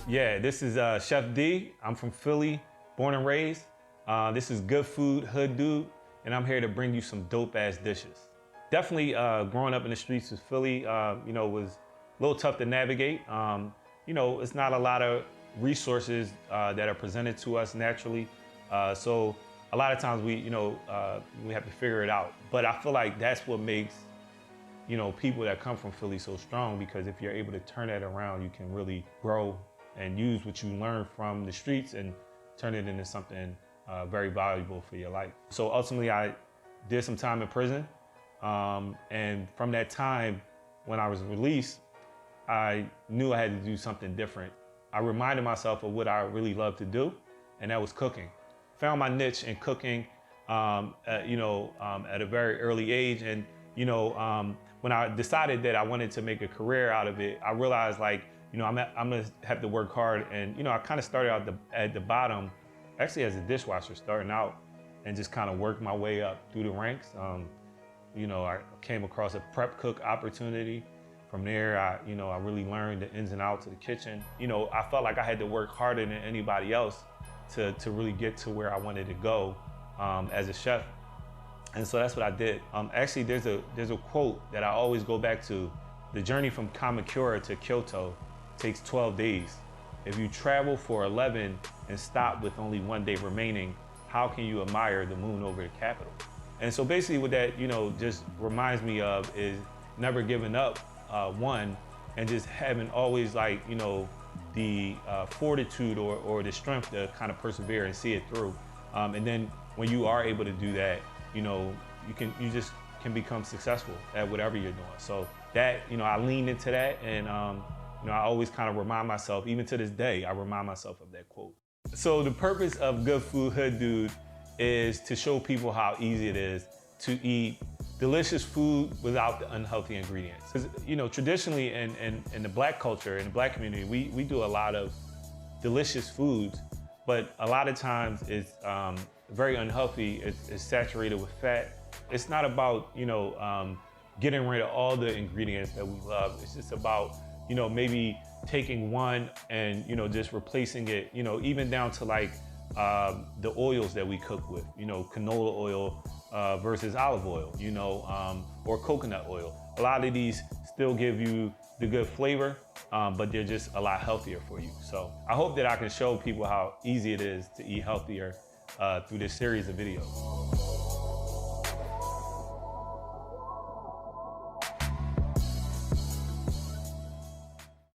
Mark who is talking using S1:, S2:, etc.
S1: Yeah, this is Chef D. I'm from Philly, born and raised. This is Good Food Hood Dude, and I'm here to bring you some dope ass dishes. Definitely growing up in the streets of Philly, was a little tough to navigate. It's not a lot of resources that are presented to us naturally. So a lot of times we have to figure it out. But I feel like that's what makes people that come from Philly so strong, because if you're able to turn that around, you can really grow and use what you learn from the streets and turn it into something very valuable for your life. So ultimately, I did some time in prison. And from that time, when I was released, I knew I had to do something different. I reminded myself of what I really love to do, and that was cooking. Found my niche in cooking, at a very early age. And, when I decided that I wanted to make a career out of it, I realized I'm gonna have to work hard. And, I kind of started out at the bottom, actually as a dishwasher starting out, and just kind of worked my way up through the ranks. I came across a prep cook opportunity. From there, I really learned the ins and outs of the kitchen. I felt like I had to work harder than anybody else to really get to where I wanted to go as a chef. And so that's what I did. Actually, there's a quote that I always go back to. The journey from Kamakura to Kyoto takes 12 days. If you travel for 11 and stop with only 1 day remaining, how can you admire the moon over the capital? And so basically what that, just reminds me of is never giving up, one, and just having always the fortitude or the strength to kind of persevere and see it through. And then when you are able to do that, you just can become successful at whatever you're doing. So that, I leaned into that, and I always kind of remind myself, even to this day, I remind myself of that quote. So the purpose of Good Food Hood Dude is to show people how easy it is to eat delicious food without the unhealthy ingredients. Traditionally in the Black culture, in the Black community, we do a lot of delicious foods, but a lot of times it's very unhealthy. It's saturated with fat. It's not about getting rid of all the ingredients that we love. It's just about maybe taking one and just replacing it. Even down to the oils that we cook with. Canola oil versus olive oil. Or coconut oil. A lot of these still give you the good flavor, but they're just a lot healthier for you. So I hope that I can show people how easy it is to eat healthier through this series of videos.